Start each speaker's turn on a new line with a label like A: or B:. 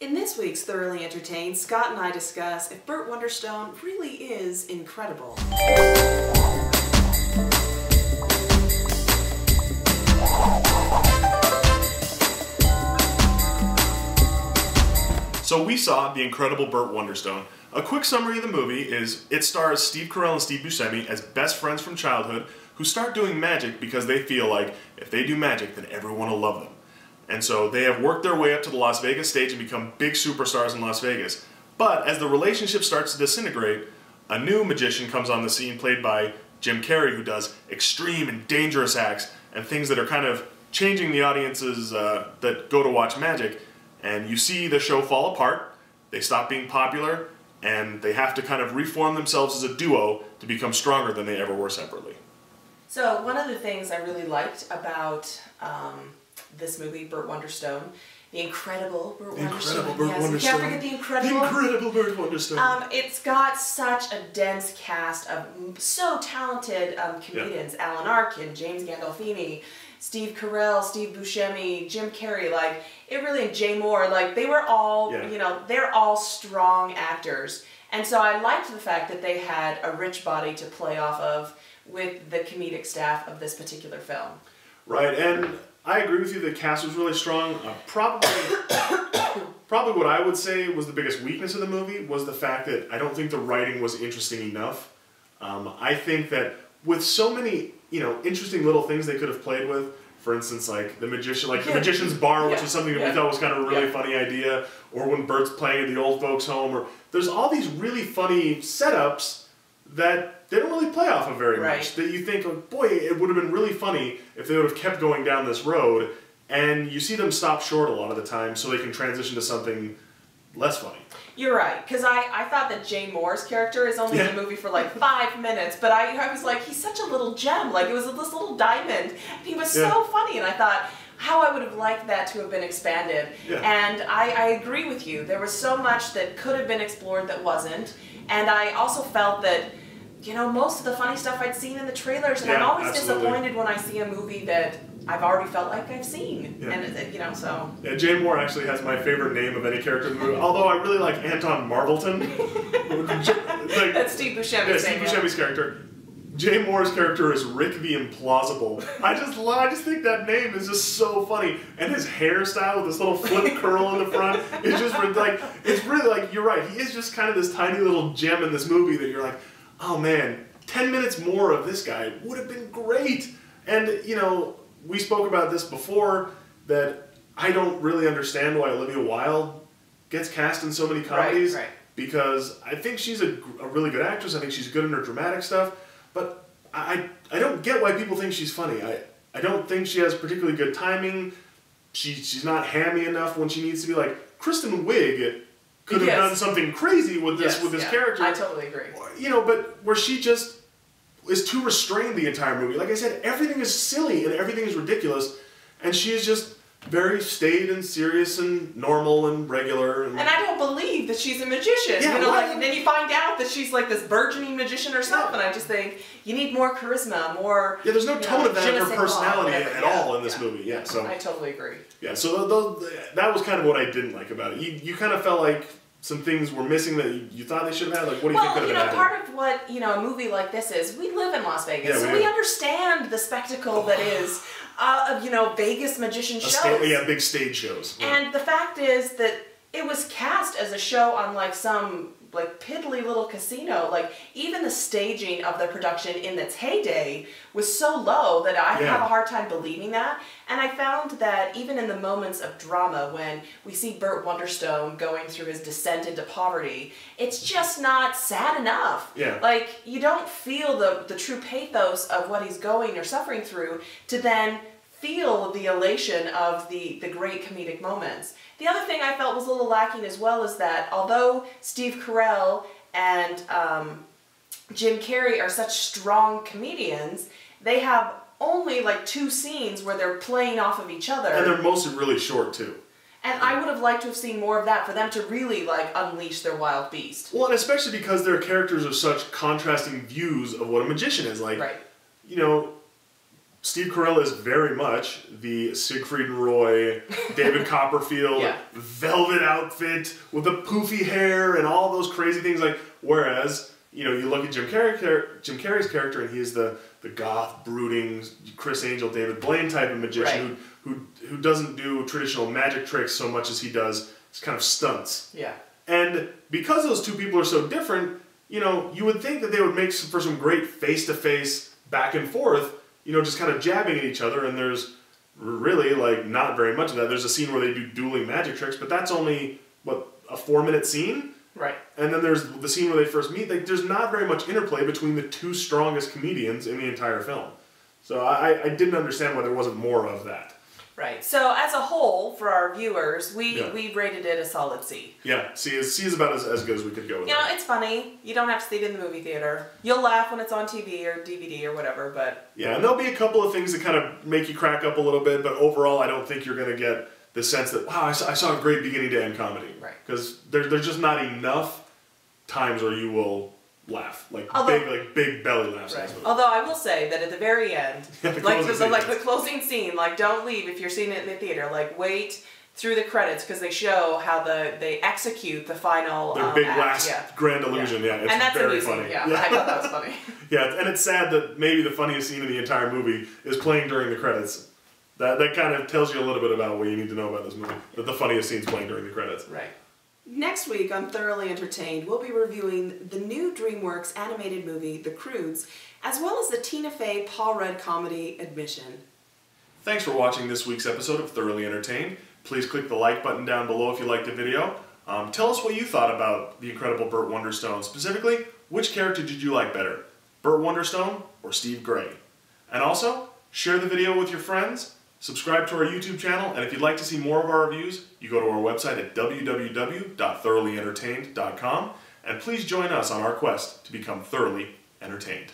A: In this week's Thoroughly Entertained, Scott and I discuss if Burt Wonderstone really is incredible.
B: So we saw The Incredible Burt Wonderstone. A quick summary of the movie is it stars Steve Carell and Steve Buscemi as best friends from childhood who start doing magic because they feel like if they do magic, then everyone will love them. And so they have worked their way up to the Las Vegas stage and become big superstars in Las Vegas. But as the relationship starts to disintegrate, a new magician comes on the scene played by Jim Carrey, who does extreme and dangerous acts and things that are kind of changing the audiences that go to watch magic. And you see the show fall apart, they stop being popular, and they have to kind of reform themselves as a duo to become stronger than they ever were separately.
A: So one of the things I really liked about this movie, Burt Wonderstone, The Incredible Burt Wonderstone.
B: Incredible Burt Wonderstone.
A: You can't forget The Incredible.
B: The Incredible Burt Wonderstone.
A: It's got such a dense cast of so talented comedians. Yeah. Alan Arkin, James Gandolfini, Steve Carell, Steve Buscemi, Jim Carrey, like, it really, and Jay Moore, like, they were all, you know, they're all strong actors. And so I liked the fact that they had a rich body to play off of with the comedic staff of this particular film.
B: Right, and I agree with you, the cast was really strong. Probably what I would say was the biggest weakness of the movie was the fact that I don't think the writing was interesting enough. I think that with so many, you know, interesting little things they could have played with, for instance, like the magician, like the magician's bar, which is something that we thought was kind of a really funny idea, or when Bert's playing at the old folks' home, or there's all these really funny setups that they don't really play off of very much. That you think, oh, boy, it would have been really funny if they would have kept going down this road, and you see them stop short a lot of the time so they can transition to something less funny. You're
A: right, because I thought that Jay Moore's character is only in the movie for like 5 minutes, but I was like, he's such a little gem, like it was this little diamond, and he was so funny, and I thought, how I would have liked that to have been expanded. And I agree with you, there was so much that could have been explored that wasn't, and I also felt that, you know, most of the funny stuff I'd seen in the trailers, and I'm always disappointed when I see a movie that I've already felt like I've seen, and you know, so.
B: Yeah, Jay Moore actually has my favorite name of any character in the movie, although I really like Anton Marvelton.
A: That's Steve Buscemi's
B: name. Steve Buscemi's character. Jay Moore's character is Rick the Implausible. I just think that name is just so funny, and his hairstyle with this little flip curl in the front is just like, it's really like, you're right, he is just kind of this tiny little gem in this movie that you're like, oh man, 10 minutes more of this guy would have been great. And, you know, we spoke about this before, that I don't really understand why Olivia Wilde gets cast in so many comedies. Because I think she's a really good actress, I think she's good in her dramatic stuff, but I don't get why people think she's funny. I don't think she has particularly good timing. She's not hammy enough when she needs to be. Like, Kristen Wiig could have done something crazy with this character.
A: I totally agree.
B: You know, but where she just is too restrained the entire movie. Like I said, everything is silly and everything is ridiculous, and she is just very staid and serious and normal and regular. And
A: I don't believe that she's a magician.
B: Yeah,
A: you know, like, and then you find out that she's like this burgeoning magician herself, and I just think you need more charisma, more.
B: Yeah, there's no tone of that in her personality at all in this movie. Yeah, so
A: I totally agree.
B: Yeah, so that was kind of what I didn't like about it. You kind of felt like some things were missing that you thought they should have had? Like, what do you think could have been added?
A: Part of what, you know, a movie like this is, we live in Las Vegas, so we understand the spectacle that is, you know, Vegas magician shows.
B: Big stage shows.
A: And the fact is that it was cast as a show on, like, some, like, piddly little casino. Like, even the staging of the production in its heyday was so low that I have a hard time believing that. And I found that even in the moments of drama, when we see Burt Wonderstone going through his descent into poverty, it's just not sad enough. Like, you don't feel the true pathos of what he's going or suffering through to then feel the elation of the great comedic moments. The other thing I felt was a little lacking as well is that although Steve Carell and Jim Carrey are such strong comedians, they have only like 2 scenes where they're playing off of each other.
B: And they're mostly really short too.
A: And I would have liked to have seen more of that for them to really like unleash their wild beast.
B: Well, and especially because their characters are such contrasting views of what a magician is. Like, you know, Steve Carell is very much the Siegfried and Roy, David Copperfield, velvet outfit with the poofy hair and all those crazy things. Like, whereas, you know, you look at Jim Carrey's character, and he's the goth, brooding, Chris Angel, David Blaine type of magician who doesn't do traditional magic tricks so much as he does kind of stunts.
A: Yeah.
B: And because those two people are so different, you know, you would think that they would make for some great face-to-face back and forth, you know, just kind of jabbing at each other, and there's really, like, not very much of that. There's a scene where they do dueling magic tricks, but that's only, what, a 4-minute scene?
A: Right.
B: And then there's the scene where they first meet. Like, there's not very much interplay between the two strongest comedians in the entire film. So I didn't understand why there wasn't more of that.
A: Right. So as a whole, for our viewers, we rated it a solid C.
B: Yeah, C is about as good as we could go with it.
A: You know, it's funny. You don't have to see it in the movie theater. You'll laugh when it's on TV or DVD or whatever, but...
B: Yeah, and there'll be a couple of things that kind of make you crack up a little bit, but overall I don't think you're going to get the sense that, wow, I saw a great beginning to end comedy.
A: Right.
B: Because there's just not enough times where you will laugh. Like, big belly laughs.
A: Right. Although I will say that at the very end, the closing scene, like, don't leave if you're seeing it in the theater. Like, wait through the credits, because they show how they execute the final
B: their big last grand illusion. Yeah, it's
A: and that's
B: very
A: amusing.
B: funny.
A: Yeah, I thought that was funny.
B: Yeah, and it's sad that maybe the funniest scene in the entire movie is playing during the credits. That kind of tells you a little bit about what you need to know about this movie. That the funniest scene's playing during the credits.
A: Right. Next week on Thoroughly Entertained, we'll be reviewing the new DreamWorks animated movie, The Croods, as well as the Tina Fey, Paul Rudd comedy, Admission.
B: Thanks for watching this week's episode of Thoroughly Entertained. Please click the like button down below if you liked the video. Tell us what you thought about the Incredible Burt Wonderstone. Specifically, which character did you like better, Burt Wonderstone or Steve Gray? And also, share the video with your friends. Subscribe to our YouTube channel, and if you'd like to see more of our reviews, you go to our website at www.thoroughllyentertained.com, and please join us on our quest to become thoroughly entertained.